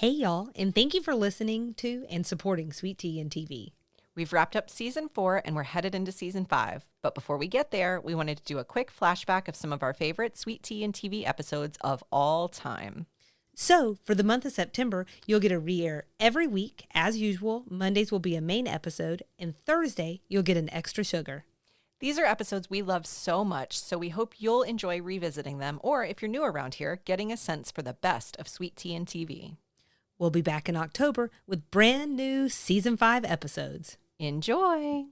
Hey, y'all, and thank you for listening to and supporting Sweet Tea and TV. We've wrapped up season 4 and we're headed into season 5. But before we get there, we wanted to do a quick flashback of some of our favorite Sweet Tea and TV episodes of all time. So, for the month of September, you'll get a re-air every week. As usual, Mondays will be a main episode, and Thursday, you'll get an extra sugar. These are episodes we love so much, so we hope you'll enjoy revisiting them, or if you're new around here, getting a sense for the best of Sweet Tea and TV. We'll be back in October with brand new Season 5 episodes. Enjoy!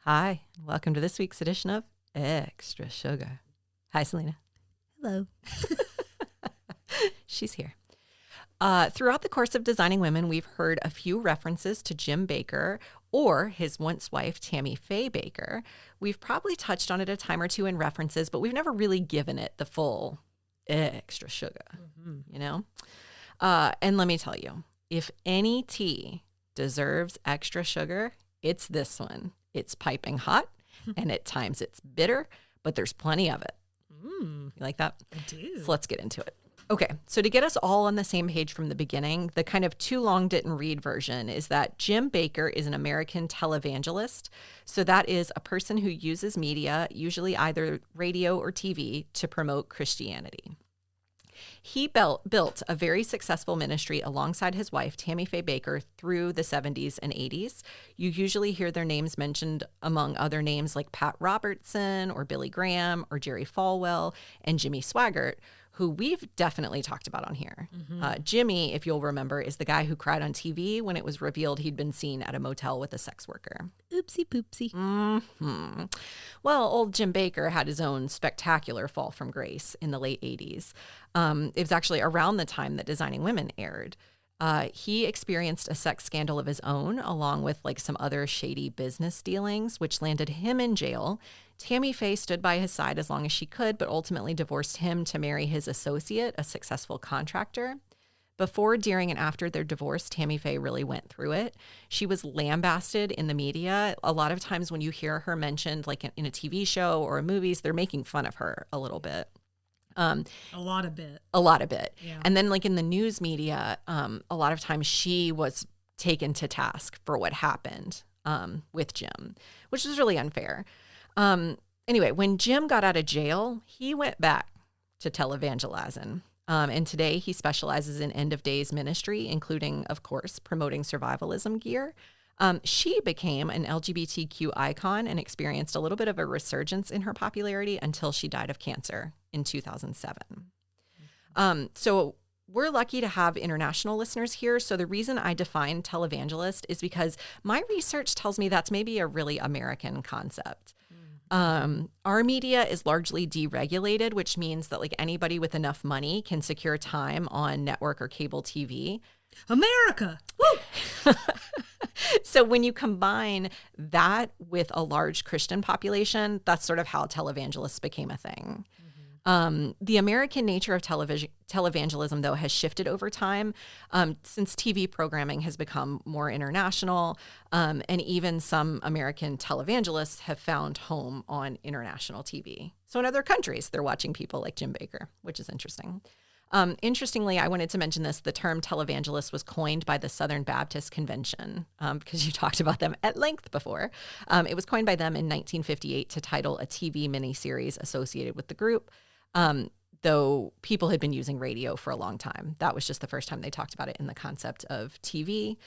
Hi, welcome to this week's edition of Extra Sugar. Hi, Selena. Hello. She's here. Throughout the course of Designing Women, we've heard a few references to Jim Bakker or his once wife, Tammy Faye Bakker. We've probably touched on it a time or two in references, but we've never really given it the full extra sugar, you know? And let me tell you, if any tea deserves extra sugar, it's this one. It's piping hot, and at times it's bitter, but there's plenty of it. You like that? I do. So let's get into it. Okay, so to get us all on the same page from the beginning, the kind of too long didn't read version is that Jim Bakker is an American televangelist. So that is a person who uses media, usually either radio or TV, to promote Christianity. He built a very successful ministry alongside his wife, Tammy Faye Bakker, through the 70s and 80s. You usually hear their names mentioned among other names like Pat Robertson or Billy Graham or Jerry Falwell and Jimmy Swaggart, who we've definitely talked about on here. Jimmy, if you'll remember, is the guy who cried on TV when it was revealed he'd been seen at a motel with a sex worker. Oopsie poopsie. Well, old Jim Bakker had his own spectacular fall from grace in the late 80s. It was actually around the time that Designing Women aired. He experienced a sex scandal of his own, along with like some other shady business dealings, which landed him in jail. Tammy Faye stood by his side as long as she could, but ultimately divorced him to marry his associate, a successful contractor. Before, during, and after their divorce, Tammy Faye really went through it. She was lambasted in the media. A lot of times when you hear her mentioned, like in a TV show or movies, they're making fun of her a little bit. A lot of bit. Yeah. And then like in the news media, a lot of times she was taken to task for what happened with Jim, which was really unfair. Anyway, when Jim got out of jail, he went back to televangelizing. And today he specializes in end of days ministry, including, of course, promoting survivalism gear. She became an LGBTQ icon and experienced a little bit of a resurgence in her popularity until she died of cancer in 2007. So we're lucky to have international listeners here. So the reason I define televangelist is because my research tells me that's maybe a really American concept. Our media is largely deregulated, which means that like anybody with enough money can secure time on network or cable TV. America! Woo! So when you combine that with a large Christian population, that's sort of how televangelists became a thing. The American nature of televangelism, though, has shifted over time since TV programming has become more international, and even some American televangelists have found home on international TV. So in other countries, they're watching people like Jim Bakker, which is interesting. Interestingly, I wanted to mention this. The term televangelist was coined by the Southern Baptist Convention because you talked about them at length before. It was coined by them in 1958 to title a TV miniseries associated with the group. Though people had been using radio for a long time. That was just the first time they talked about it in the concept of TV.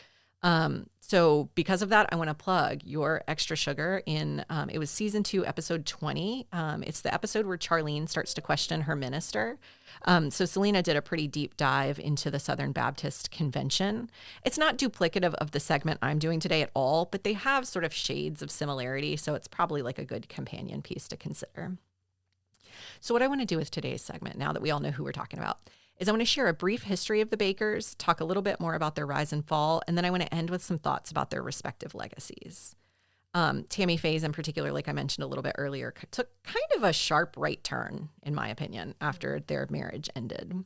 So because of that, I want to plug your extra sugar in, it was season 2, episode 20. It's the episode where Charlene starts to question her minister. So Selena did a pretty deep dive into the Southern Baptist Convention. It's not duplicative of the segment I'm doing today at all, but they have sort of shades of similarity. So it's probably like a good companion piece to consider. So what I want to do with today's segment, now that we all know who we're talking about, is I want to share a brief history of the Bakkers, talk a little bit more about their rise and fall, and then I want to end with some thoughts about their respective legacies. Tammy Faye's in particular, like I mentioned a little bit earlier, took kind of a sharp right turn, in my opinion, after their marriage ended.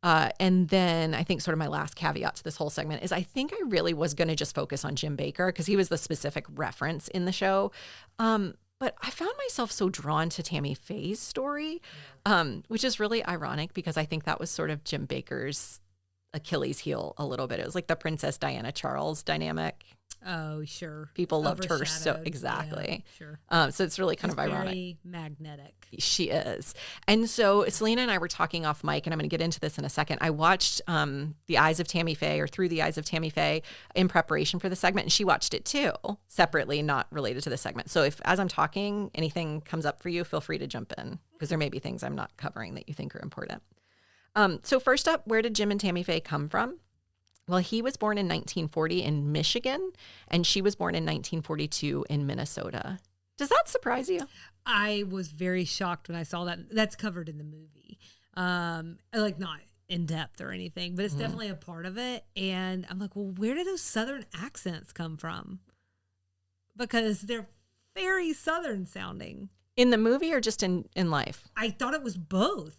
And then I think sort of my last caveat to this whole segment is I think I really was going to just focus on Jim Bakker because he was the specific reference in the show. But I found myself so drawn to Tammy Faye's story, which is really ironic because I think that was sort of Jim Bakker's Achilles heel a little bit. It was like the Princess Diana Charles dynamic. Oh, sure. People loved her so exactly. Yeah, sure. So it's really kind of ironic. Very magnetic. She is. And so Selena and I were talking off mic, and I'm going to get into this in a second. I watched The Eyes of Tammy Faye, or Through the Eyes of Tammy Faye, in preparation for the segment, and she watched it too, separately, not related to the segment. So if, as I'm talking, anything comes up for you, feel free to jump in, because there may be things I'm not covering that you think are important. So first up, where did Jim and Tammy Faye come from? Well, he was born in 1940 in Michigan, and she was born in 1942 in Minnesota. Does that surprise you? I was very shocked when I saw that. That's covered in the movie. Like not in depth or anything, but it's definitely a part of it. And I'm like, well, where did those Southern accents come from? Because they're very Southern sounding. In the movie or just in life? I thought it was both.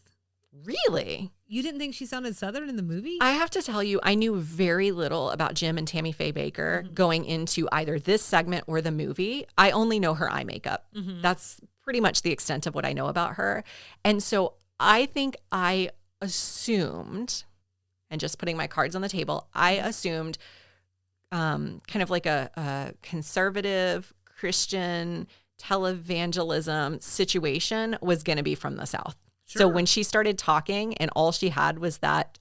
Really? You didn't think she sounded Southern in the movie? I have to tell you, I knew very little about Jim and Tammy Faye Bakker going into either this segment or the movie. I only know her eye makeup. That's pretty much the extent of what I know about her. And so I think I assumed, and just putting my cards on the table, I assumed kind of like a conservative Christian televangelism situation was going to be from the South. Sure. So when she started talking and all she had was that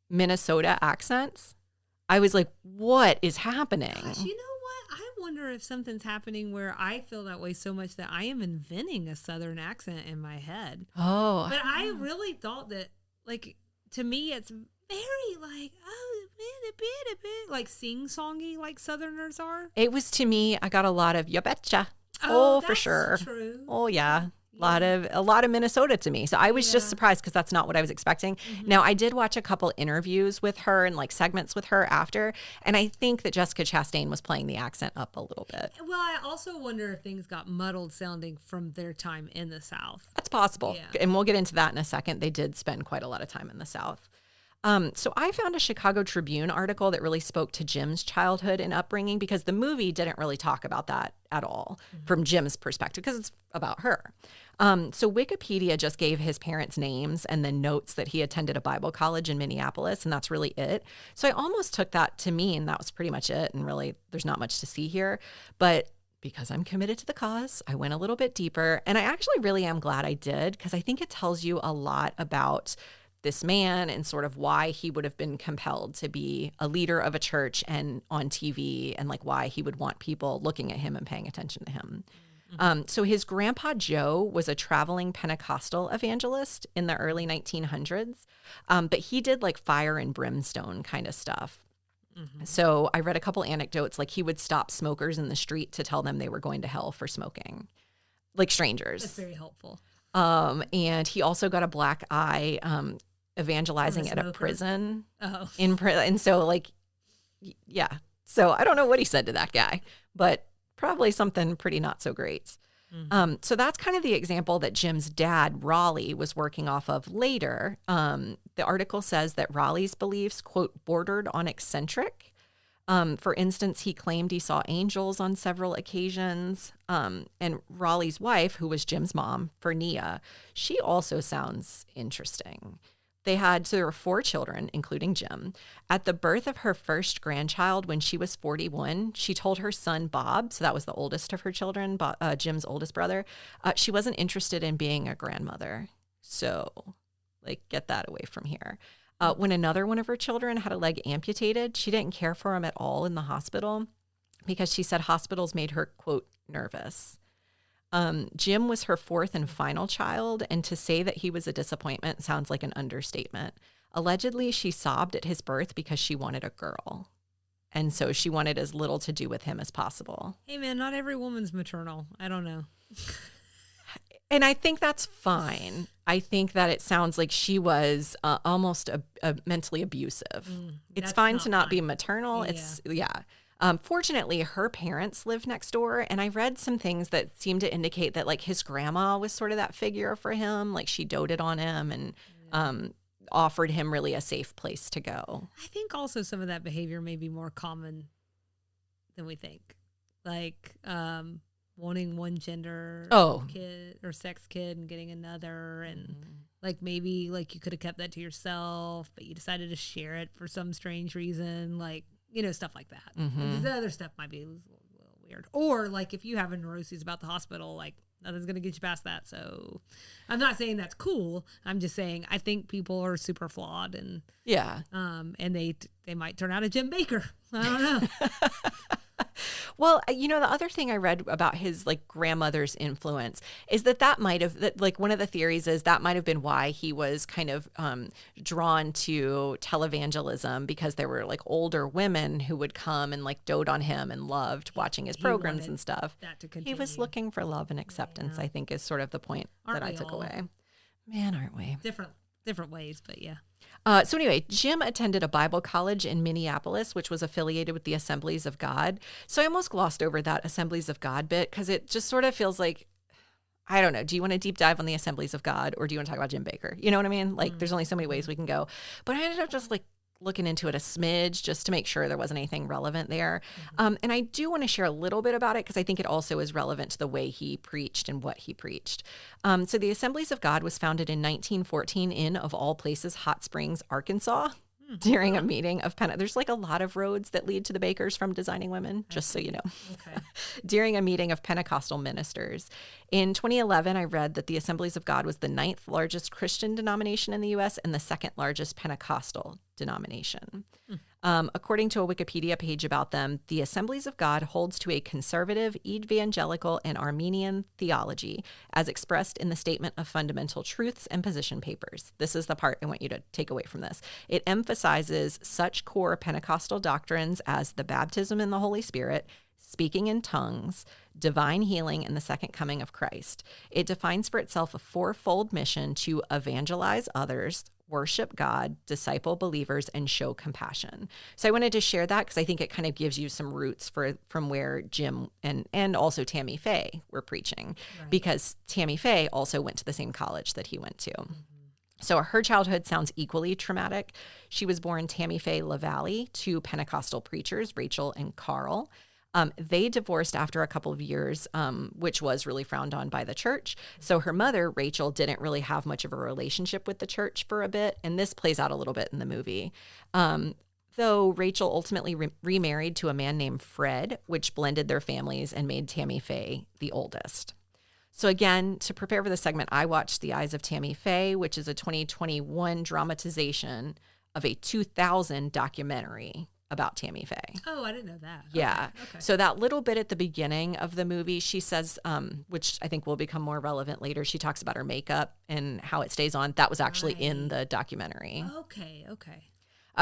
Minnesota accent, I was like, what is happening? Gosh, you know what? I wonder if something's happening where I feel that way so much that I am inventing a Southern accent in my head. Oh. But I really thought that, like, to me, it's very like, like sing-songy like Southerners are. It was, to me, I got a lot of, you betcha. Oh, for sure. True. Oh, yeah. A lot of Minnesota to me. So I was just surprised because that's not what I was expecting. Now, I did watch a couple interviews with her and like segments with her after, and I think that Jessica Chastain was playing the accent up a little bit. Well, I also wonder if things got muddled sounding from their time in the South. That's possible. Yeah. And we'll get into that in a second. They did spend quite a lot of time in the South. So I found a Chicago Tribune article that really spoke to Jim's childhood and upbringing because the movie didn't really talk about that at all from Jim's perspective because it's about her. So Wikipedia just gave his parents' names and then notes that he attended a Bible college in Minneapolis, and that's really it. So I almost took that to mean that was pretty much it, and really there's not much to see here. But because I'm committed to the cause, I went a little bit deeper, and I actually really am glad I did because I think it tells you a lot about this man and sort of why he would have been compelled to be a leader of a church and on TV, and like why he would want people looking at him and paying attention to him. So his grandpa Joe was a traveling Pentecostal evangelist in the early 1900s, but he did like fire and brimstone kind of stuff. So I read a couple anecdotes, like he would stop smokers in the street to tell them they were going to hell for smoking, like strangers. That's very helpful. And he also got a black eye evangelizing at a prison. In prison. And so like, yeah. So I don't know what he said to that guy, but probably something pretty not so great. So that's kind of the example that Jim's dad, Raleigh, was working off of later. The article says that Raleigh's beliefs, quote, bordered on eccentric. For instance, he claimed he saw angels on several occasions. And Raleigh's wife, who was Jim's mom, Fernia, she also sounds interesting. There were 4 children, including Jim. At the birth of her first grandchild, when she was 41, she told her son, Bob, so that was the oldest of her children, Jim's oldest brother, she wasn't interested in being a grandmother. So, like, get that away from here. When another one of her children had a leg amputated, she didn't care for him at all in the hospital because she said hospitals made her, quote, nervous. Jim was her 4th and final child, and to say that he was a disappointment sounds like an understatement. Allegedly, she sobbed at his birth because she wanted a girl. And so she wanted as little to do with him as possible. Hey, man, not every woman's maternal. I don't know. And I think that's fine. I think that it sounds like she was almost mentally abusive. It's fine to not be maternal. Yeah. It's, yeah. Fortunately, her parents lived next door, and I read some things that seemed to indicate that like his grandma was sort of that figure for him. Like she doted on him and offered him really a safe place to go. I think also some of that behavior may be more common than we think. Like wanting one gender kid or sex kid and getting another, and like maybe like you could have kept that to yourself, but you decided to share it for some strange reason, like, you know, stuff like that. And the other stuff might be a little weird. Or like if you have a neuroses about the hospital, like nothing's going to get you past that. So I'm not saying that's cool. I'm just saying I think people are super flawed, and and they might turn out a Jim Bakker. I don't know. Well, you know, the other thing I read about his like grandmother's influence is that might have, that like one of the theories is that might have been why he was kind of drawn to televangelism, because there were like older women who would come and like dote on him and loved watching his programs and stuff. That to continue. He was looking for love and acceptance, I think, is sort of the point that I took away. Man, aren't we? Different ways, but yeah. So anyway, Jim attended a Bible college in Minneapolis, which was affiliated with the Assemblies of God. So I almost glossed over that Assemblies of God bit because it just sort of feels like, I don't know, do you want to deep dive on the Assemblies of God, or do you want to talk about Jim Bakker? You know what I mean? Like there's only so many ways we can go. But I ended up just like looking into it a smidge just to make sure there wasn't anything relevant there. And I do want to share a little bit about it because I think it also is relevant to the way he preached and what he preached. So the Assemblies of God was founded in 1914 in, of all places, Hot Springs, Arkansas. During a meeting of there's like a lot of roads that lead to the Bakkers from Designing Women, just so you know. Okay. During a meeting of Pentecostal ministers. In 2011, I read that the Assemblies of God was the 9th largest Christian denomination in the U.S. and the 2nd largest Pentecostal denomination. According to a Wikipedia page about them, the Assemblies of God holds to a conservative, evangelical, and Armenian theology as expressed in the Statement of Fundamental Truths and Position Papers. This is the part I want you to take away from this. It emphasizes such core Pentecostal doctrines as the baptism in the Holy Spirit, speaking in tongues, divine healing, and the second coming of Christ. It defines for itself a fourfold mission to evangelize others, worship God, disciple believers, and show compassion. So I wanted to share that because I think it kind of gives you some roots from where Jim and also Tammy Faye were preaching, because Tammy Faye also went to the same college that he went to. So her childhood sounds equally traumatic. She was born Tammy Faye LaValle to Pentecostal preachers, Rachel and Carl. They divorced after a couple of years, which was really frowned on by the church. So her mother, Rachel, didn't really have much of a relationship with the church for a bit. And this plays out a little bit in the movie. Though Rachel ultimately remarried to a man named Fred, which blended their families and made Tammy Faye the oldest. So again, to prepare for this segment, I watched The Eyes of Tammy Faye, which is a 2021 dramatization of a 2000 documentary about Tammy Faye. Oh, I didn't know that. Yeah. Okay. So that little bit at the beginning of the movie, she says, which I think will become more relevant later, she talks about her makeup and how it stays on. That was actually in the documentary. Okay.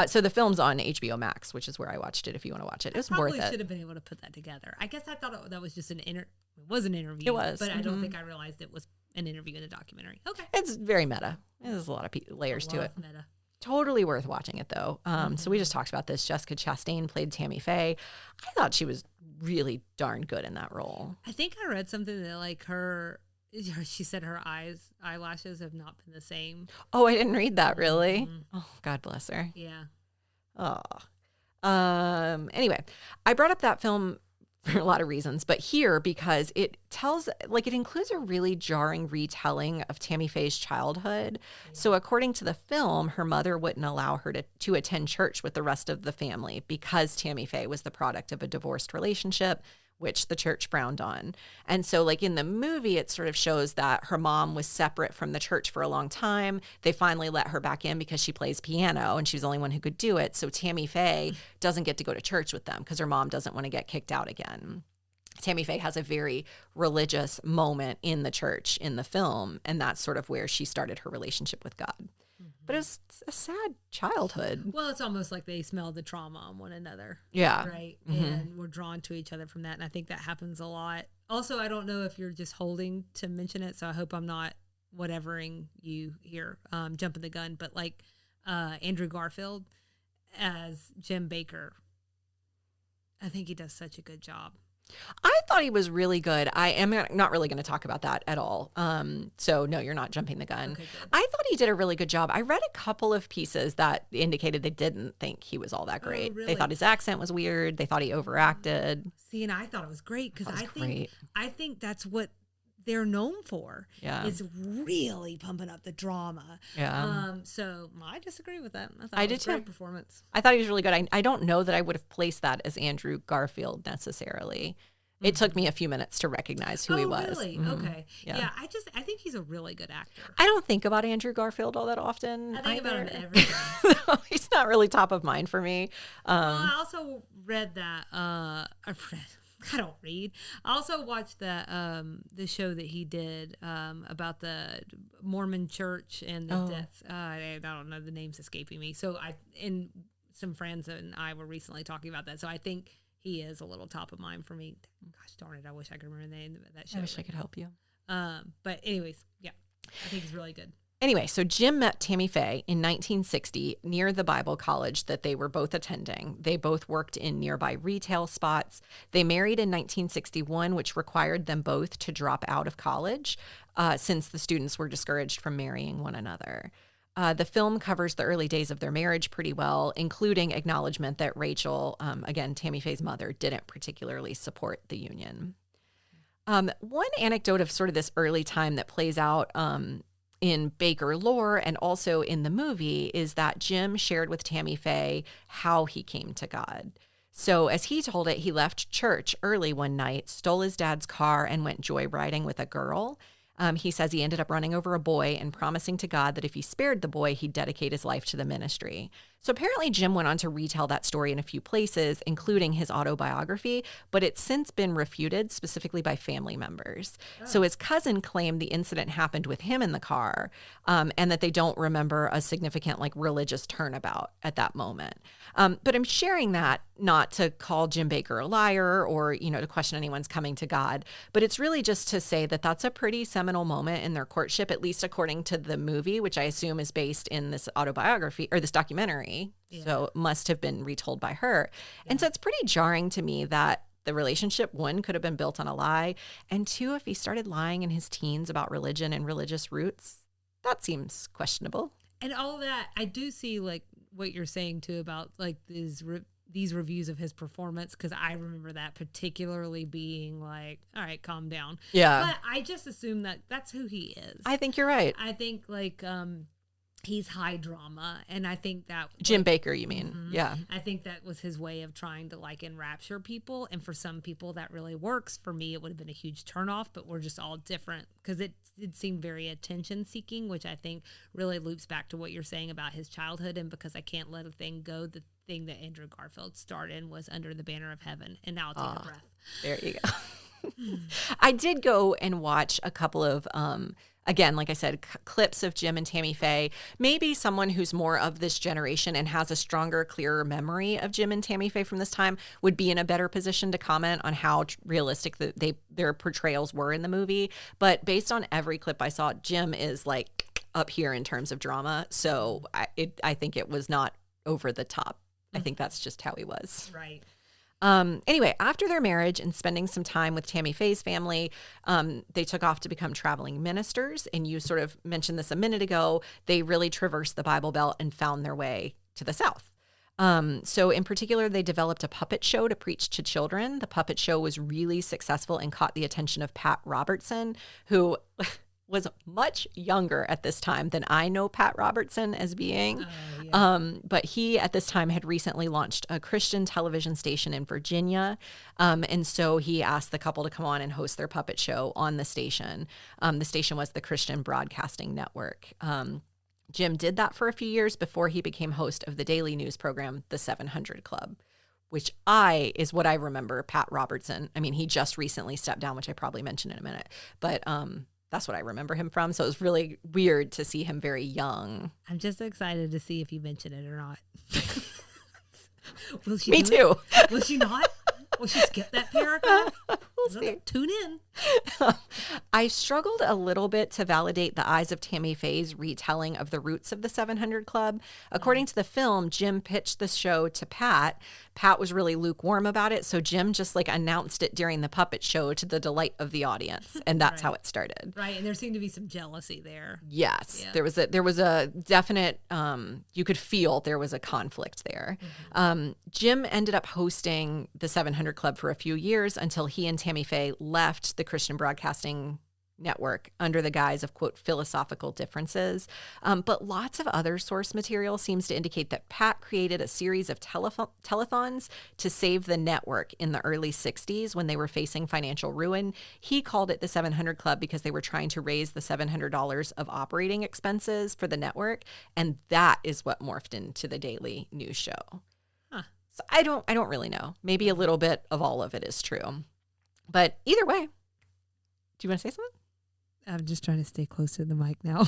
So the film's on HBO Max, which is where I watched it if you want to watch it. It was worth it. Probably should have been able to put that together. I guess I thought that was just it was an interview. It was. But I don't think I realized it was an interview in a documentary. Okay. It's very meta. There's a lot of layers to it. Meta. Totally worth watching it, though. So we just talked about this. Jessica Chastain played Tammy Faye. I thought she was really darn good in that role. I think I read something that like she said her eyelashes have not been the same. Oh, I didn't read that, really? Oh, God bless her. Yeah. Oh. Anyway, I brought up that film for a lot of reasons, but here because it includes a really jarring retelling of Tammy Faye's childhood. Yeah. So according to the film, her mother wouldn't allow her to attend church with the rest of the family because Tammy Faye was the product of a divorced relationship, which the church frowned on. And so like in the movie, it sort of shows that her mom was separate from the church for a long time. They finally let her back in because she plays piano and she's the only one who could do it. So Tammy Faye doesn't get to go to church with them because her mom doesn't want to get kicked out again. Tammy Faye has a very religious moment in the church in the film, and that's sort of where she started her relationship with God. But it was a sad childhood. Well, it's almost like they smelled the trauma on one another. Yeah. Right. And we're drawn to each other from that. And I think that happens a lot. Also, I don't know if you're just holding to mention it, so I hope I'm not whatevering you here, jumping the gun. But like Andrew Garfield as Jim Bakker. I think he does such a good job. I thought he was really good. I am not really going to talk about that at all. So no, you're not jumping the gun. Okay, good. I thought he did a really good job. I read a couple of pieces that indicated they didn't think he was all that great. really? They thought his accent was weird. They thought he overacted. See, and I thought it was great because Great. I think that's what they're known for. Yeah. Is really pumping up the drama. Yeah. So I disagree with that. I thought I it was did a great too. performance. I thought he was really good. I don't know that I would have placed that as Andrew Garfield necessarily. It took me a few minutes to recognize who he was. Really? Mhm. Okay. Yeah. Yeah. I think he's a really good actor. I don't think about Andrew Garfield all that often. I think about him either. every time. He's not really top of mind for me. Well, I also read that. I don't read. I also watched the show that he did about the Mormon church and the death. I don't know, the name's escaping me. So some friends and I were recently talking about that. So I think he is a little top of mind for me. Gosh darn it! I wish I could remember the name of that show. I wish I could help you. But anyways, yeah, I think he's really good. Anyway, so Jim met Tammy Faye in 1960 near the Bible college that they were both attending. They both worked in nearby retail spots. They married in 1961, which required them both to drop out of college since the students were discouraged from marrying one another. The film covers the early days of their marriage pretty well, including acknowledgement that Rachel, again, Tammy Faye's mother, didn't particularly support the union. One anecdote of sort of this early time that plays out in Bakker lore and also in the movie is that Jim shared with Tammy Faye how he came to God. So as he told it, he left church early one night, stole his dad's car, and went joyriding with a girl. He says he ended up running over a boy and promising to God that if he spared the boy, he'd dedicate his life to the ministry. So apparently Jim went on to retell that story in a few places, including his autobiography, but it's since been refuted, specifically by family members. So his cousin claimed the incident happened with him in the car, and that they don't remember a significant religious turnabout at that moment. But I'm sharing that not to call Jim Bakker a liar or, to question anyone's coming to God, but it's really just to say that that's a pretty seminal moment in their courtship, at least according to the movie, which I assume is based in this autobiography or this documentary. Yeah. So it must have been retold by her. Yeah. And so it's pretty jarring to me that the relationship, one, could have been built on a lie, and two, if he started lying in his teens about religion and religious roots, that seems questionable. And all of that, I do see what you're saying too about these reviews of his performance, because I remember that particularly being all right, calm down. Yeah. But I just assume that that's who he is. I think you're right. I think he's high drama, and I think that Jim Bakker, you mean? Mm-hmm. Yeah. I think that was his way of trying to enrapture people, and for some people that really works. For me, it would have been a huge turnoff, but we're just all different because it seemed very attention seeking, which I think really loops back to what you're saying about his childhood. And because I can't let a thing go, the thing that Andrew Garfield starred in was Under the Banner of Heaven, and now I'll take a breath. There you go. I did go and watch a couple of again, like I said, clips of Jim and Tammy Faye. Maybe someone who's more of this generation and has a stronger, clearer memory of Jim and Tammy Faye from this time would be in a better position to comment on how realistic their portrayals were in the movie. But based on every clip I saw, Jim is up here in terms of drama. So I think it was not over the top. I think that's just how he was. Right. Anyway, after their marriage and spending some time with Tammy Faye's family, they took off to become traveling ministers. And you sort of mentioned this a minute ago. They really traversed the Bible Belt and found their way to the South. So in particular, they developed a puppet show to preach to children. The puppet show was really successful and caught the attention of Pat Robertson, who was much younger at this time than I know Pat Robertson as being. Yeah. But he, at this time, had recently launched a Christian television station in Virginia. And so he asked the couple to come on and host their puppet show on the station. The station was the Christian Broadcasting Network. Jim did that for a few years before he became host of the daily news program, The 700 Club, which is what I remember Pat Robertson. I mean, he just recently stepped down, which I probably mentioned in a minute. But that's what I remember him from. So it was really weird to see him very young. I'm just excited to see if you mention it or not. Will she Me too. Will she not? Will she skip that paragraph? We'll see. Tune in. I struggled a little bit to validate the eyes of Tammy Faye's retelling of the roots of the 700 Club. According to the film, Jim pitched the show to Pat. Pat was really lukewarm about it, so Jim just like announced it during the puppet show to the delight of the audience, and that's how it started. Right, and there seemed to be some jealousy there. Yes, Yeah. there was a definite. You could feel there was a conflict there. Jim ended up hosting the 700 Club for a few years until he and Tammy Faye left the Christian Broadcasting Network under the guise of, quote, philosophical differences. But lots of other source material seems to indicate that Pat created a series of telethons to save the network in the early 60s when they were facing financial ruin. He called it the 700 Club because they were trying to raise the $700 of operating expenses for the network. And that is what morphed into the daily news show. So I don't really know. Maybe a little bit of all of it is true. But either way, do you want to say something? I'm just trying to stay close to the mic now.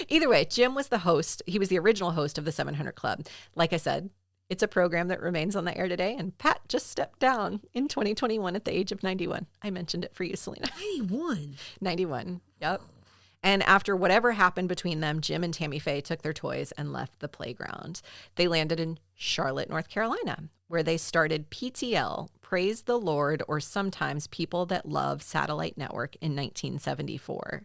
Either way, Jim was the host. He was the original host of the 700 Club. Like I said, it's a program that remains on the air today. And Pat just stepped down in 2021 at the age of 91. I mentioned it for you, Selena. 91. 91. Yep. And after whatever happened between them, Jim and Tammy Faye took their toys and left the playground. They landed in Charlotte, North Carolina, where they started PTL, Praise the Lord, or sometimes People That Love Satellite Network in 1974.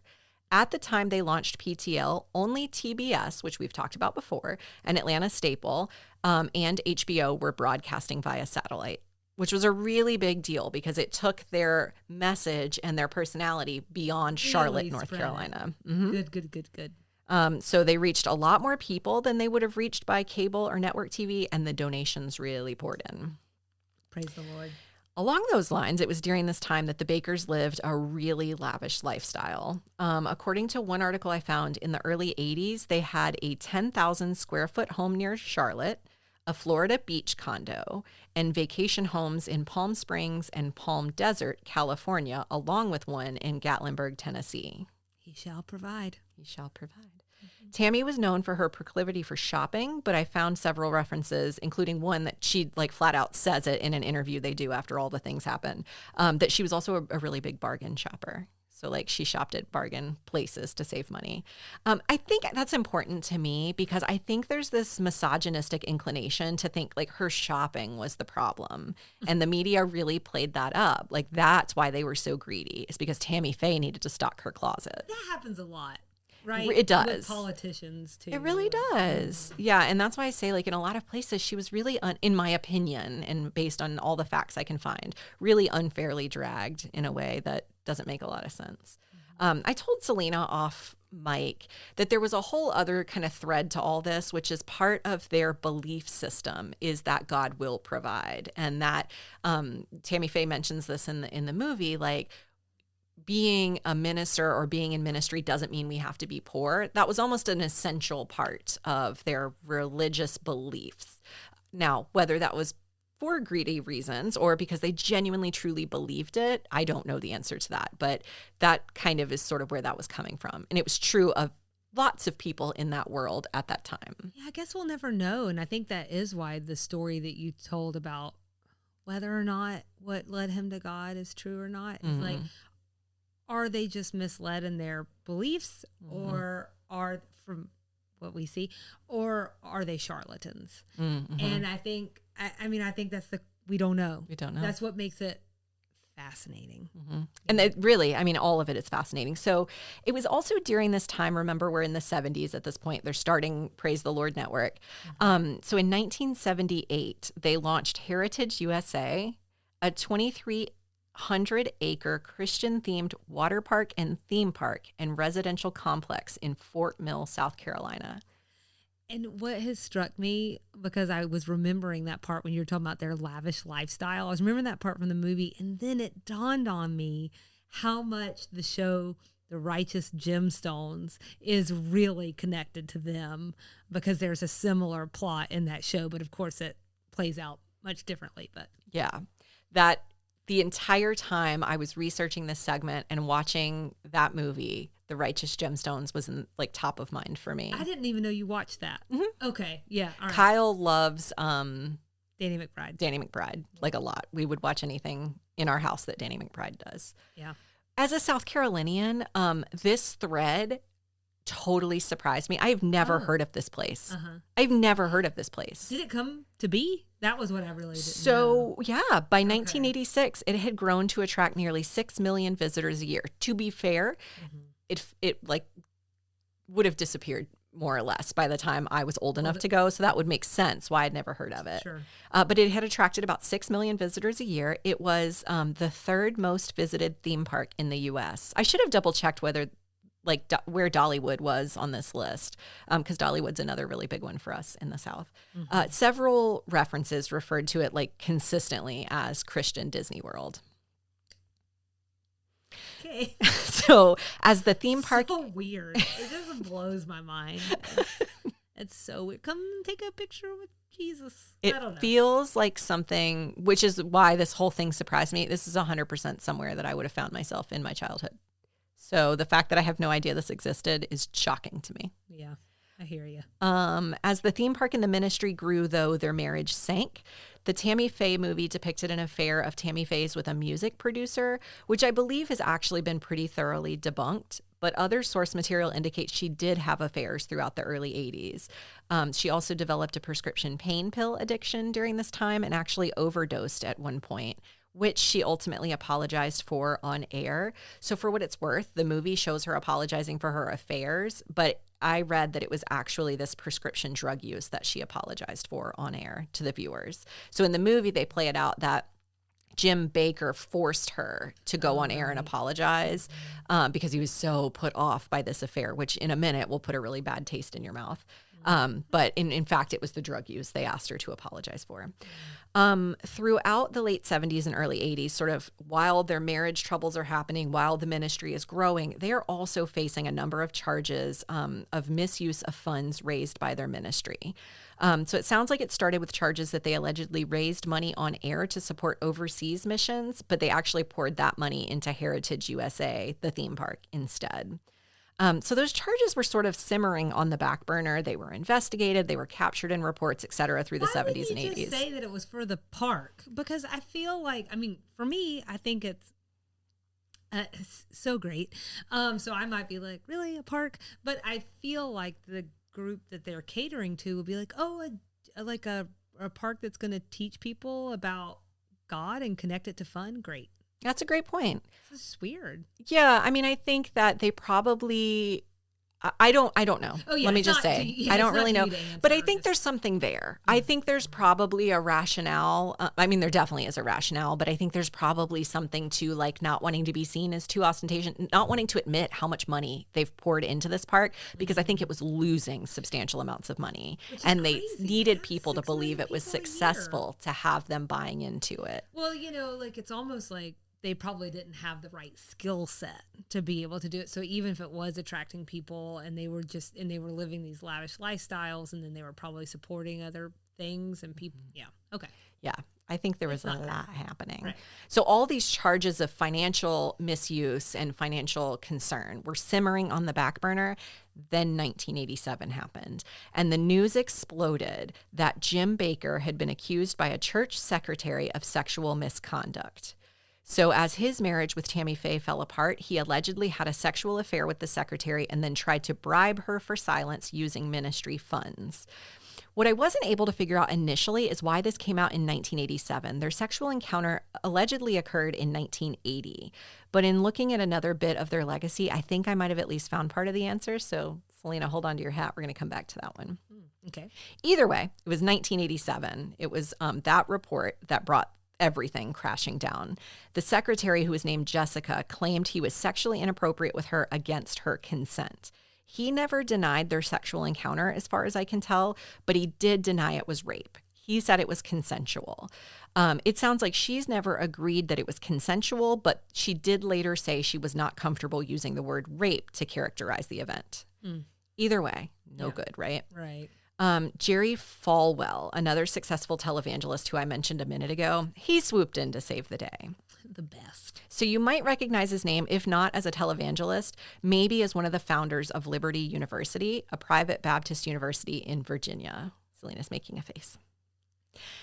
At the time they launched PTL, only TBS, which we've talked about before, and Atlanta Staple, and HBO were broadcasting via satellite, which was a really big deal because it took their message and their personality beyond Charlotte, North Carolina. Good. So they reached a lot more people than they would have reached by cable or network TV, and the donations really poured in. Praise the Lord. Along those lines, it was during this time that the Bakkers lived a really lavish lifestyle. According to one article I found, in the early 80s, they had a 10,000 square foot home near Charlotte, a Florida beach condo, and vacation homes in Palm Springs and Palm Desert, California, along with one in Gatlinburg, Tennessee. He shall provide. He shall provide. Tammy was known for her proclivity for shopping, but I found several references, including one that she like flat out says it in an interview they do after all the things happen, that she was also a really big bargain shopper. So like she shopped at bargain places to save money. I think that's important to me because I think there's this misogynistic inclination to think like her shopping was the problem. And the media really played that up. Like that's why they were so greedy. It's because Tammy Faye needed to stock her closet. That happens a lot, right? It does. With politicians too. It really does. Yeah. And that's why I say like in a lot of places, she was really, in my opinion, and based on all the facts I can find, really unfairly dragged in a way that doesn't make a lot of sense. I told Selena off mic that there was a whole other kind of thread to all this, which is part of their belief system is that God will provide. And that Tammy Faye mentions this in the movie, like being a minister or being in ministry doesn't mean we have to be poor. That was almost an essential part of their religious beliefs. Now, whether that was for greedy reasons or because they genuinely truly believed it, I don't know the answer to that, but that kind of is sort of where that was coming from. And it was true of lots of people in that world at that time. Yeah, I guess we'll never know. And I think that is why the story that you told about whether or not what led him to God is true or not is like, are they just misled in their beliefs or are, from what we see, or are they charlatans? And I think, I think that's we don't know. We don't know. That's what makes it fascinating. And it really, all of it is fascinating. So it was also during this time, remember we're in the 70s at this point, they're starting Praise the Lord Network. So in 1978, they launched Heritage USA, a 2,300-acre Christian-themed water park and theme park and residential complex in Fort Mill, South Carolina. And what has struck me, because I was remembering that part when you were talking about their lavish lifestyle, I was remembering that part from the movie, and then it dawned on me how much the show The Righteous Gemstones is really connected to them, because there's a similar plot in that show, but of course it plays out much differently. But yeah, that the entire time I was researching this segment and watching that movie, The Righteous Gemstones was in like top of mind for me. I didn't even know you watched that. Okay. Yeah. All right. Kyle loves Danny McBride. Danny McBride, like a lot. We would watch anything in our house that Danny McBride does. Yeah. As a South Carolinian, this thread totally surprised me. I've never heard of this place. Uh-huh. I've never heard of this place. Did it come to be? That was what I really didn't know. So, yeah, by 1986, it had grown to attract nearly 6 million visitors a year. To be fair, it like would have disappeared more or less by the time I was old enough to go. So that would make sense why I'd never heard of it. Sure. But it had attracted about 6 million visitors a year. It was the third most visited theme park in the U.S. I should have double checked whether where Dollywood was on this list, because Dollywood's another really big one for us in the South. Several references referred to it like consistently as Christian Disney World. Okay. So as the theme park... So weird. It just blows my mind. It's so weird. Come take a picture with Jesus. It I don't know. feels like something, which is why this whole thing surprised me. This is 100% somewhere that I would have found myself in my childhood. So the fact that I have no idea this existed is shocking to me. Yeah, I hear you. As the theme park and the ministry grew, though, their marriage sank. The Tammy Faye movie depicted an affair of Tammy Faye's with a music producer, which I believe has actually been pretty thoroughly debunked. But other source material indicates she did have affairs throughout the early 80s. She also developed a prescription pain pill addiction during this time and actually overdosed at one point, which she ultimately apologized for on air. So for what it's worth, the movie shows her apologizing for her affairs, but I read that it was actually this prescription drug use that she apologized for on air to the viewers. So in the movie, they play it out that Jim Bakker forced her to go on air and apologize because he was so put off by this affair, which in a minute will put a really bad taste in your mouth. But in fact, it was the drug use they asked her to apologize for. Throughout the late 70s and early 80s, sort of while their marriage troubles are happening, while the ministry is growing, they are also facing a number of charges of misuse of funds raised by their ministry. So it sounds like it started with charges that they allegedly raised money on air to support overseas missions, but they actually poured that money into Heritage USA, the theme park, instead. So those charges were sort of simmering on the back burner. They were investigated, they were captured in reports, et cetera, through the 70s and 80s. Why would you just say that it was for the park? Because I feel like, I mean, for me, I think it's so great. So I might be like, really, a park? But I feel like the group that they're catering to will be like, oh, a park that's going to teach people about God and connect it to fun? Great. That's a great point. This is weird. Yeah, I mean, I think that they probably, I don't know. Oh, yeah, let me just say, I don't really know. But I think there's something there. I think there's probably a rationale. I mean, there definitely is a rationale, but I think there's probably something to like not wanting to be seen as too ostentatious, not wanting to admit how much money they've poured into this park, because I think it was losing substantial amounts of money. And they needed people to believe it was successful to have them buying into it. Well, you know, like it's almost like they probably didn't have the right skill set to be able to do it. So even if it was attracting people and they were living these lavish lifestyles, and then they were probably supporting other things and people. Yeah. Okay. Yeah. I think there was a lot happening. Right. So all these charges of financial misuse and financial concern were simmering on the back burner. Then 1987 happened, and the news exploded that Jim Bakker had been accused by a church secretary of sexual misconduct. So as his marriage with Tammy Faye fell apart, he allegedly had a sexual affair with the secretary and then tried to bribe her for silence using ministry funds. What I wasn't able to figure out initially is why this came out in 1987. Their sexual encounter allegedly occurred in 1980. But in looking at another bit of their legacy, I think I might have at least found part of the answer. So, Selena, hold on to your hat. We're going to come back to that one. Okay. Either way, it was 1987. It was that report that brought everything crashing down. The secretary, who was named Jessica, claimed he was sexually inappropriate with her against her consent. He never denied their sexual encounter, as far as I can tell, but he did deny it was rape. He said it was consensual. It sounds like she's never agreed that it was consensual, but she did later say she was not comfortable using the word rape to characterize the event. Either way, no good, right? Right. Jerry Falwell, another successful televangelist who I mentioned a minute ago, he swooped in to save the day. The best. So you might recognize his name, if not as a televangelist, maybe as one of the founders of Liberty University, a private Baptist university in Virginia. Selena's making a face.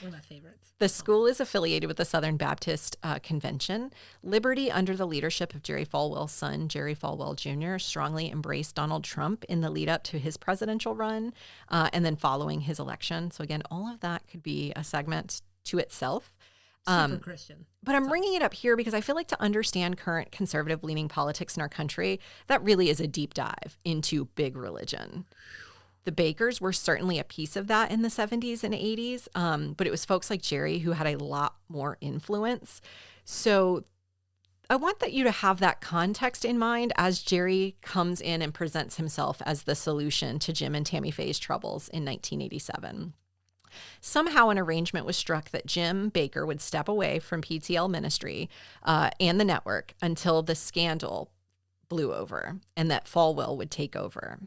One of my favorites. The school is affiliated with the Southern Baptist Convention. Liberty, under the leadership of Jerry Falwell's son, Jerry Falwell Jr., strongly embraced Donald Trump in the lead up to his presidential run and then following his election. So again, all of that could be a segment to itself. Super Christian. But I'm bringing it up here because I feel like to understand current conservative-leaning politics in our country, that really is a deep dive into big religion. The Bakkers were certainly a piece of that in the 70s and 80s, but it was folks like Jerry who had a lot more influence. So I want that you to have that context in mind as Jerry comes in and presents himself as the solution to Jim and Tammy Faye's troubles in 1987. Somehow an arrangement was struck that Jim Bakker would step away from PTL ministry and the network until the scandal blew over and that Falwell would take over.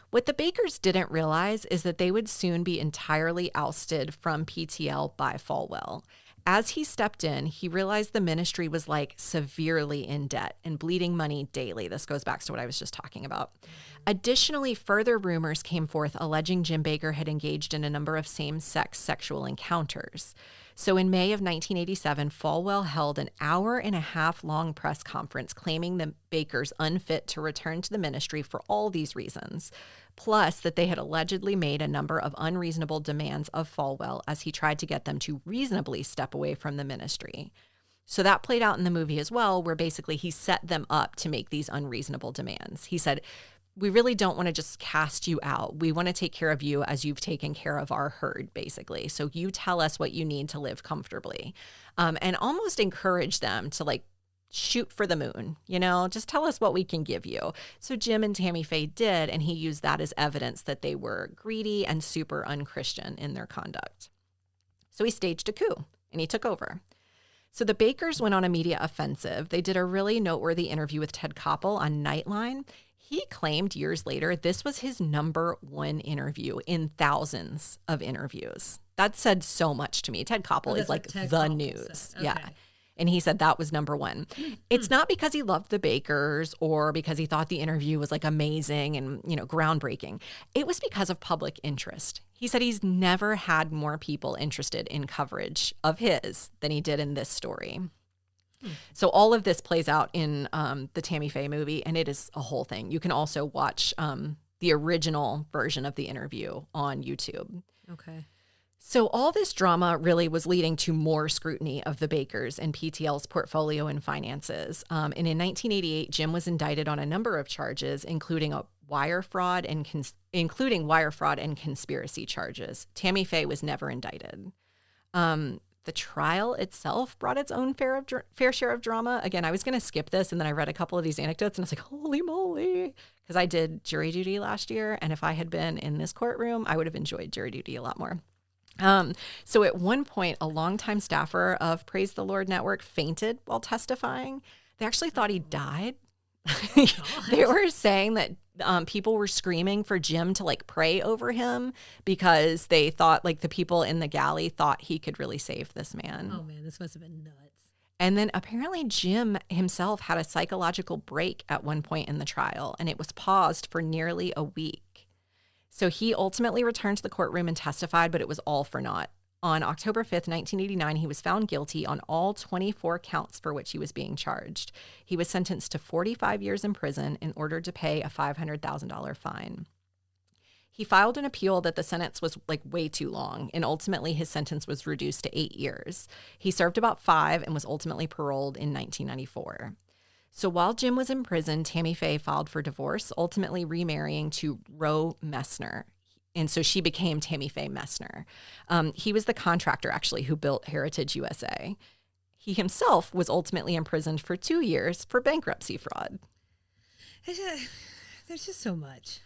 What the Bakkers didn't realize is that they would soon be entirely ousted from PTL by Falwell. As he stepped in, he realized the ministry was like severely in debt and bleeding money daily. This goes back to what I was just talking about. Additionally, further rumors came forth alleging Jim Bakker had engaged in a number of same-sex sexual encounters. So in May of 1987, Falwell held an hour-and-a-half-long press conference claiming the Bakkers unfit to return to the ministry for all these reasons, plus that they had allegedly made a number of unreasonable demands of Falwell as he tried to get them to reasonably step away from the ministry. So that played out in the movie as well, where basically he set them up to make these unreasonable demands. He said, we really don't want to just cast you out. We want to take care of you as you've taken care of our herd, basically. So you tell us what you need to live comfortably, and almost encourage them to like shoot for the moon, just tell us what we can give you. So Jim and Tammy Faye did, and he used that as evidence that they were greedy and super unchristian in their conduct. So he staged a coup and he took over. So the Bakkers went on a media offensive. They did a really noteworthy interview with Ted Koppel on Nightline. He claimed years later this was his number one interview in thousands of interviews. That said so much to me. Ted Koppel is like the news. Okay. Yeah. And he said that was number one. It's not because he loved the Bakkers or because he thought the interview was like amazing and, groundbreaking. It was because of public interest. He said he's never had more people interested in coverage of his than he did in this story. So all of this plays out in the Tammy Faye movie, and it is a whole thing. You can also watch the original version of the interview on YouTube. Okay. So all this drama really was leading to more scrutiny of the Bakkers and PTL's portfolio and finances. And in 1988, Jim was indicted on a number of charges, including wire fraud and conspiracy charges. Tammy Faye was never indicted. The trial itself brought its own fair share of drama. Again, I was going to skip this, and then I read a couple of these anecdotes, and I was like, holy moly, because I did jury duty last year, and if I had been in this courtroom, I would have enjoyed jury duty a lot more. So at one point, a longtime staffer of Praise the Lord Network fainted while testifying. They actually thought he died. They were saying that people were screaming for Jim to like pray over him because they thought like the people in the galley thought he could really save this man. Oh man, this must have been nuts. And then apparently Jim himself had a psychological break at one point in the trial, and it was paused for nearly a week. So he ultimately returned to the courtroom and testified, but it was all for naught. On October 5th, 1989, he was found guilty on all 24 counts for which he was being charged. He was sentenced to 45 years in prison and ordered to pay a $500,000 fine. He filed an appeal that the sentence was like way too long, and ultimately his sentence was reduced to 8 years. He served about 5 and was ultimately paroled in 1994. So while Jim was in prison, Tammy Faye filed for divorce, ultimately remarrying to Roe Messner. And so she became Tammy Faye Messner. He was the contractor, actually, who built Heritage USA. He himself was ultimately imprisoned for 2 years for bankruptcy fraud. There's just so much.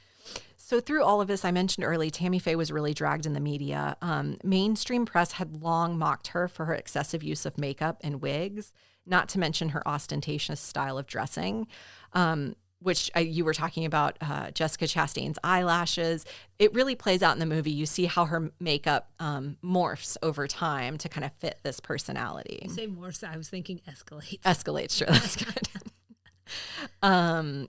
So through all of this, I mentioned early, Tammy Faye was really dragged in the media. Mainstream press had long mocked her for her excessive use of makeup and wigs, not to mention her ostentatious style of dressing, which you were talking about Jessica Chastain's eyelashes. It really plays out in the movie. You see how her makeup morphs over time to kind of fit this personality. You say morphs, I was thinking escalates. Escalates, sure, that's good.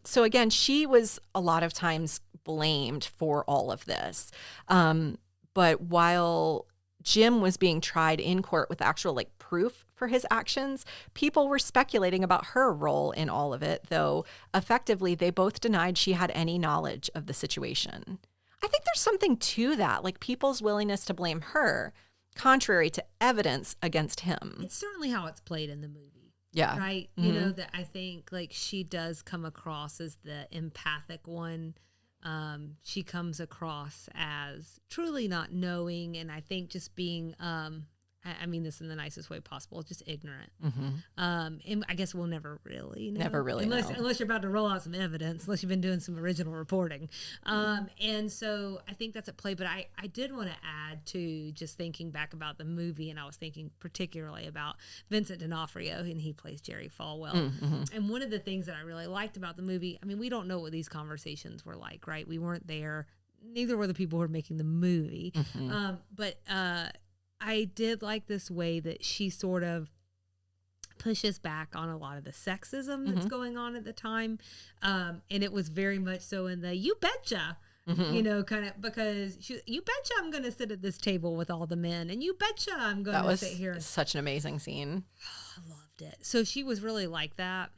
So again, she was a lot of times blamed for all of this. But while Jim was being tried in court with actual like proof for his actions, people were speculating about her role in all of it, though effectively they both denied she had any knowledge of the situation. I think there's something to that, like people's willingness to blame her, contrary to evidence against him. It's certainly how it's played in the movie. Yeah. Right? You know, that I think like she does come across as the empathic one. She comes across as truly not knowing, and I think just being, I mean this in the nicest way possible, just ignorant. And I guess we'll never really know. Unless you're about to roll out some evidence, unless you've been doing some original reporting. And so I think that's at play, but I did want to add to just thinking back about the movie, and I was thinking particularly about Vincent D'Onofrio, and he plays Jerry Falwell. And one of the things that I really liked about the movie, I mean, we don't know what these conversations were like, right? We weren't there. Neither were the people who were making the movie. But I did like this way that she sort of pushes back on a lot of the sexism that's going on at the time. And it was very much so in the, you betcha, you know, kind of, because you betcha I'm going to sit at this table with all the men, and you betcha I'm going to sit here. That was such an amazing scene. I loved it. So she was really like that.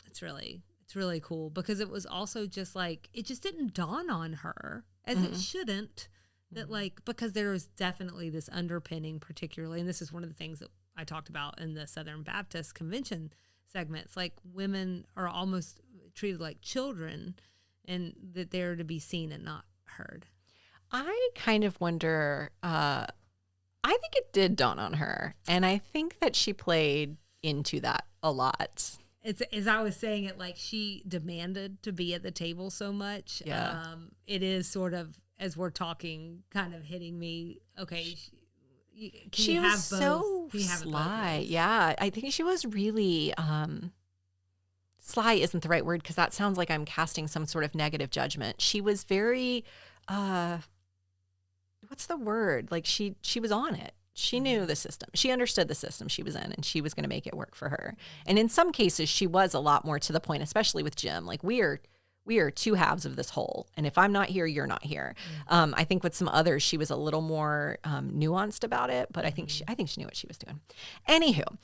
It's really cool, because it was also just like, it just didn't dawn on her, as it shouldn't, that like, because there was definitely this underpinning, particularly, and this is one of the things that I talked about in the Southern Baptist Convention segments, like women are almost treated like children, and that they're to be seen and not heard. I kind of wonder, I think it did dawn on her, and I think that she played into that a lot. It's, as I was saying it, like she demanded to be at the table so much. Yeah. It is sort of, as we're talking, kind of hitting me. Okay, she was so sly. Yeah, I think she was really sly. Isn't the right word, because that sounds like I'm casting some sort of negative judgment. She was very, what's the word? Like she was on it. She knew the system. She understood the system she was in, and she was going to make it work for her. And in some cases, she was a lot more to the point, especially with Jim. Like, we are two halves of this whole, and if I'm not here, you're not here. I think with some others, she was a little more nuanced about it, but I think she knew what she was doing. Anywho,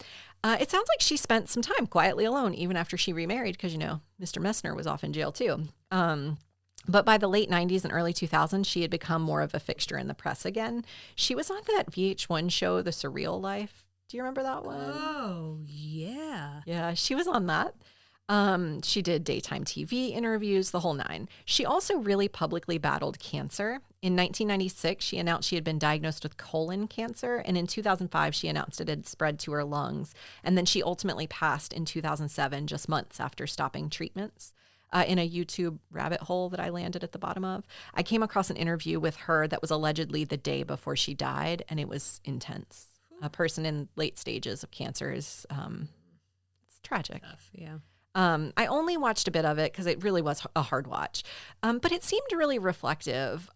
it sounds like she spent some time quietly alone, even after she remarried, because, you know, Mr. Messner was off in jail too. But by the late 90s and early 2000s, she had become more of a fixture in the press again. She was on that VH1 show, The Surreal Life. Do you remember that one? Oh, yeah. Yeah, she was on that. She did daytime TV interviews, the whole nine. She also really publicly battled cancer. In 1996, she announced she had been diagnosed with colon cancer. And in 2005, she announced it had spread to her lungs. And then she ultimately passed in 2007, just months after stopping treatments. In a YouTube rabbit hole that I landed at the bottom of, I came across an interview with her that was allegedly the day before she died, and it was intense. A person in late stages of cancer is, it's tragic. Tough, yeah. I only watched a bit of it because it really was a hard watch, but it seemed really reflective,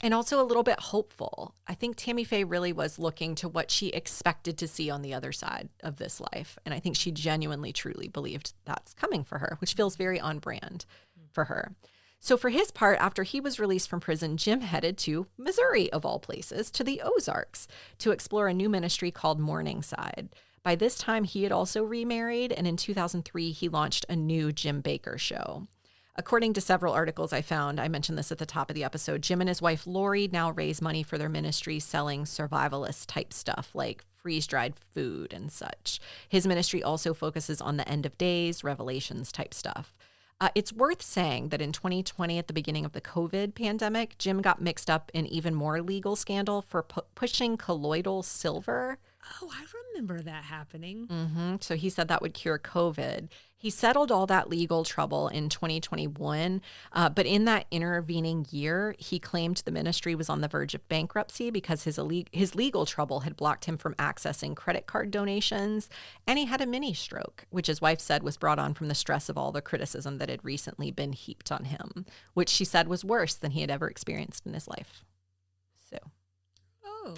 and also a little bit hopeful. I think Tammy Faye really was looking to what she expected to see on the other side of this life. And I think she genuinely, truly believed that's coming for her, which feels very on brand for her. So for his part, after he was released from prison, Jim headed to Missouri, of all places, to the Ozarks to explore a new ministry called Morningside. By this time, he had also remarried, and in 2003, he launched a new Jim Bakker show. According to several articles I found, I mentioned this at the top of the episode, Jim and his wife Lori now raise money for their ministry selling survivalist type stuff like freeze-dried food and such. His ministry also focuses on the end of days, revelations type stuff. It's worth saying that in 2020, at the beginning of the COVID pandemic, Jim got mixed up in even more legal scandal for pushing colloidal silver. Oh, I remember that happening. So he said that would cure COVID. He settled all that legal trouble in 2021, but in that intervening year, he claimed the ministry was on the verge of bankruptcy because his legal trouble had blocked him from accessing credit card donations, and he had a mini stroke, which his wife said was brought on from the stress of all the criticism that had recently been heaped on him, which she said was worse than he had ever experienced in his life. So. Oh.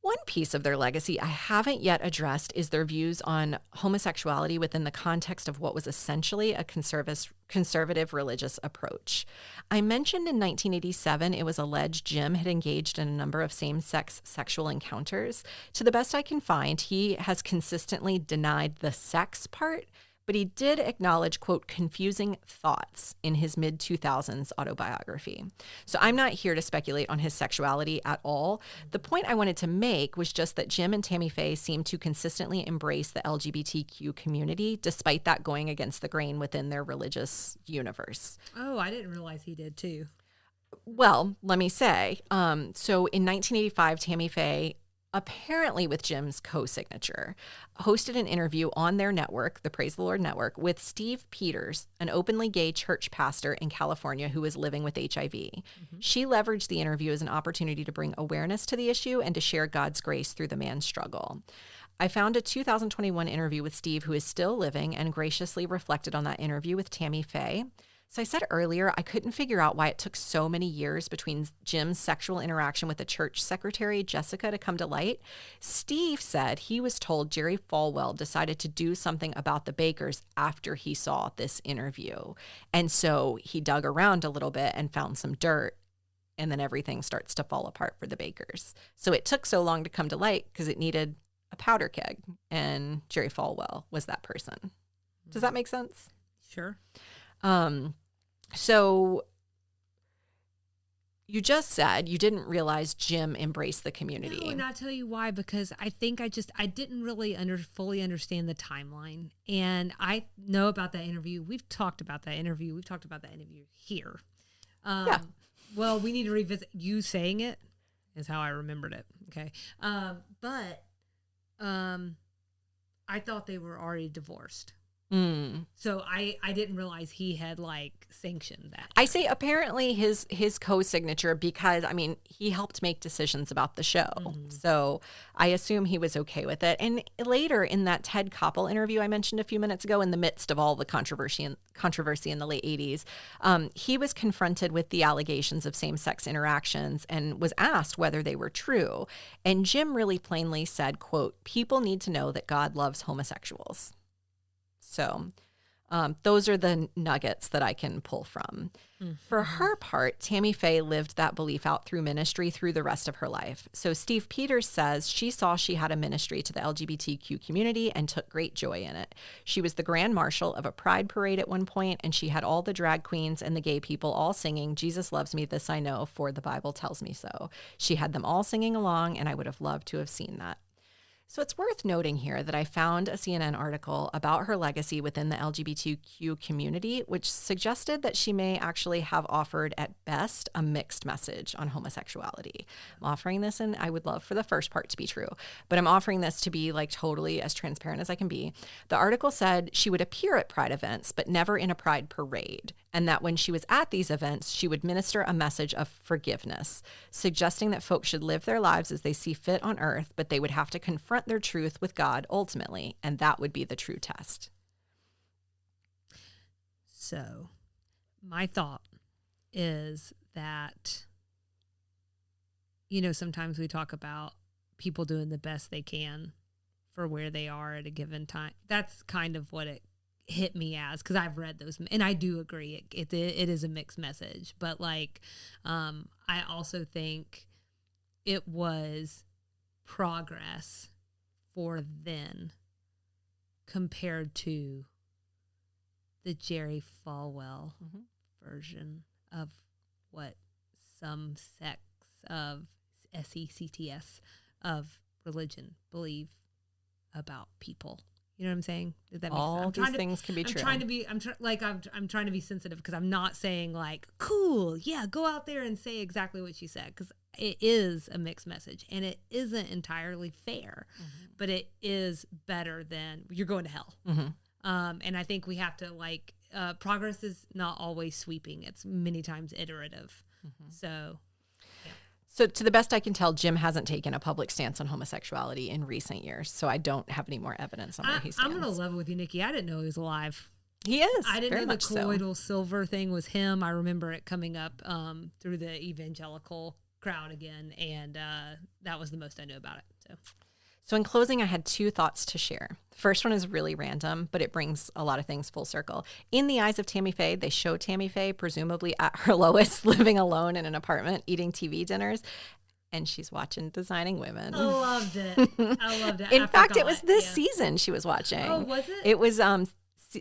One piece of their legacy I haven't yet addressed is their views on homosexuality within the context of what was essentially a conservative religious approach. I mentioned in 1987 it was alleged Jim had engaged in a number of same-sex sexual encounters. To the best I can find, he has consistently denied the sex part, but he did acknowledge, quote, confusing thoughts in his mid-2000s autobiography. So I'm not here to speculate on his sexuality at all. The point I wanted to make was just that Jim and Tammy Faye seem to consistently embrace the LGBTQ community, despite that going against the grain within their religious universe. Oh, I didn't realize he did too. Well, let me say, so in 1985, Tammy Faye, apparently with Jim's co-signature, hosted an interview on their network, the Praise the Lord Network, with Steve Peters, an openly gay church pastor in California who was living with HIV. Mm-hmm. She leveraged the interview as an opportunity to bring awareness to the issue and to share God's grace through the man's struggle. I found a 2021 interview with Steve, who is still living, and graciously reflected on that interview with Tammy Faye. So I said earlier, I couldn't figure out why it took so many years between Jim's sexual interaction with the church secretary, Jessica, to come to light. Steve said he was told Jerry Falwell decided to do something about the Bakkers after he saw this interview. And so he dug around a little bit and found some dirt, and then everything starts to fall apart for the Bakkers. So it took so long to come to light because it needed a powder keg, and Jerry Falwell was that person. Does that make sense? Sure. So you just said you didn't realize Jim embraced the community. No, and I'll tell you why, because I think I didn't really fully understand the timeline. And I know about that interview. We've talked about that interview. We've talked about that interview here. Yeah. Well, we need to revisit. You saying it is how I remembered it. Okay. But I thought they were already divorced. So I didn't realize he had sanctioned that. I say apparently his co-signature because he helped make decisions about the show. Mm-hmm. So I assume he was okay with it. And later in that Ted Koppel interview I mentioned a few minutes ago, in the midst of all the controversy in the late 80s, he was confronted with the allegations of same-sex interactions and was asked whether they were true. And Jim really plainly said, quote, "People need to know that God loves homosexuals." So those are the nuggets that I can pull from. Mm-hmm. For her part, Tammy Faye lived that belief out through ministry through the rest of her life. So Steve Peters says she saw she had a ministry to the LGBTQ community and took great joy in it. She was the grand marshal of a pride parade at one point, and she had all the drag queens and the gay people all singing, "Jesus loves me, this I know, for the Bible tells me so." She had them all singing along, and I would have loved to have seen that. So it's worth noting here that I found a CNN article about her legacy within the LGBTQ community, which suggested that she may actually have offered at best a mixed message on homosexuality. I'm offering this, and I would love for the first part to be true, but I'm offering this to be totally as transparent as I can be. The article said she would appear at pride events, but never in a pride parade, and that when she was at these events, she would minister a message of forgiveness, suggesting that folks should live their lives as they see fit on earth, but they would have to confront their truth with God ultimately, and that would be the true test. So my thought is that, sometimes we talk about people doing the best they can for where they are at a given time. That's kind of what it hit me as, because I've read those, and I do agree it is a mixed message, but I also think it was progress for then compared to the Jerry Falwell version of what some sects of SECTS of religion believe about people. You know what I'm saying? Does that make sense? All these things can be true. I'm trying to be sensitive, because I'm not saying cool, yeah, go out there and say exactly what she said, because it is a mixed message and it isn't entirely fair, but it is better than you're going to hell. And I think we have to progress is not always sweeping; it's many times iterative. So. So to the best I can tell, Jim hasn't taken a public stance on homosexuality in recent years, so I don't have any more evidence on where he stands. I'm going to level with you, Nikki. I didn't know he was alive. He is. I didn't know the colloidal silver thing was him. I remember it coming up through the evangelical crowd again, and that was the most I knew about it. So in closing, I had 2 thoughts to share. The first one is really random, but it brings a lot of things full circle. In the eyes of Tammy Faye, they show Tammy Faye presumably at her lowest, living alone in an apartment, eating TV dinners, and she's watching Designing Women. I loved it. I loved it. In fact, it was this season she was watching. Oh, was it? It was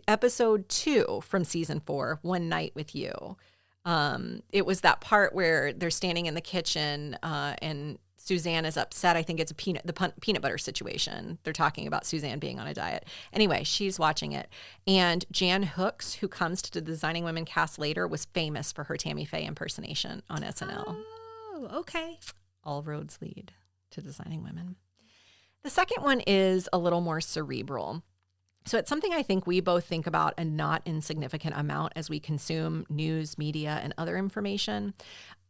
episode 2 from season 4, One Night with You. It was that part where they're standing in the kitchen and Suzanne is upset. I think it's the peanut butter situation. They're talking about Suzanne being on a diet. Anyway, she's watching it. And Jan Hooks, who comes to the Designing Women cast later, was famous for her Tammy Faye impersonation on SNL. Oh, okay. All roads lead to Designing Women. The second one is a little more cerebral. So it's something I think we both think about a not insignificant amount as we consume news, media, and other information.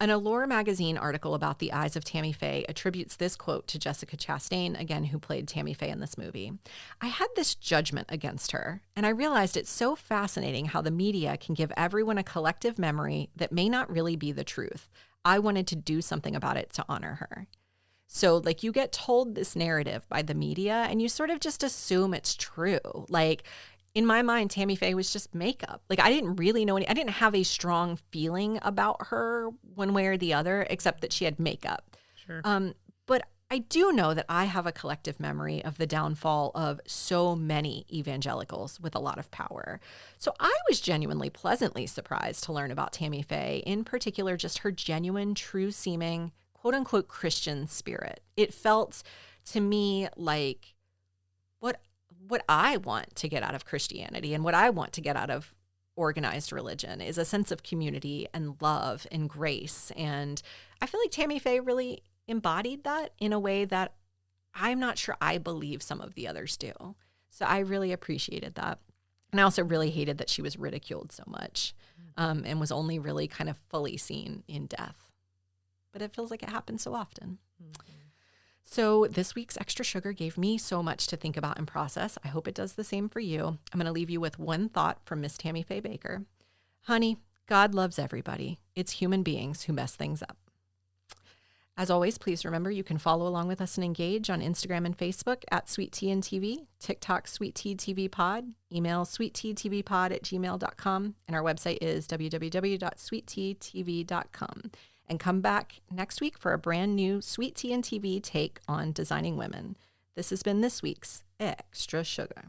An Allure magazine article about the eyes of Tammy Faye attributes this quote to Jessica Chastain, again, who played Tammy Faye in this movie. I had this judgment against her, and I realized it's so fascinating how the media can give everyone a collective memory that may not really be the truth. I wanted to do something about it to honor her. So like you get told this narrative by the media and you sort of just assume it's true. Like in my mind, Tammy Faye was just makeup. Like I didn't really know I didn't have a strong feeling about her one way or the other, except that she had makeup. Sure. But I do know that I have a collective memory of the downfall of so many evangelicals with a lot of power. So I was genuinely pleasantly surprised to learn about Tammy Faye, in particular, just her genuine, true-seeming, quote-unquote Christian spirit. It felt to me like what I want to get out of Christianity and what I want to get out of organized religion is a sense of community and love and grace. And I feel like Tammy Faye really embodied that in a way that I'm not sure I believe some of the others do. So I really appreciated that. And I also really hated that she was ridiculed so much and was only really kind of fully seen in death. But it feels like it happens so often. Mm-hmm. So this week's Extra Sugar gave me so much to think about and process. I hope it does the same for you. I'm going to leave you with one thought from Miss Tammy Faye Bakker. Honey, God loves everybody. It's human beings who mess things up. As always, please remember you can follow along with us and engage on Instagram and Facebook at Sweet Tea and TV, TikTok Sweet Tea TV Pod, email sweetteatvpod@gmail.com, and our website is www.sweetteatv.com. And come back next week for a brand new Sweet Tea and TV take on Designing Women. This has been this week's Extra Sugar.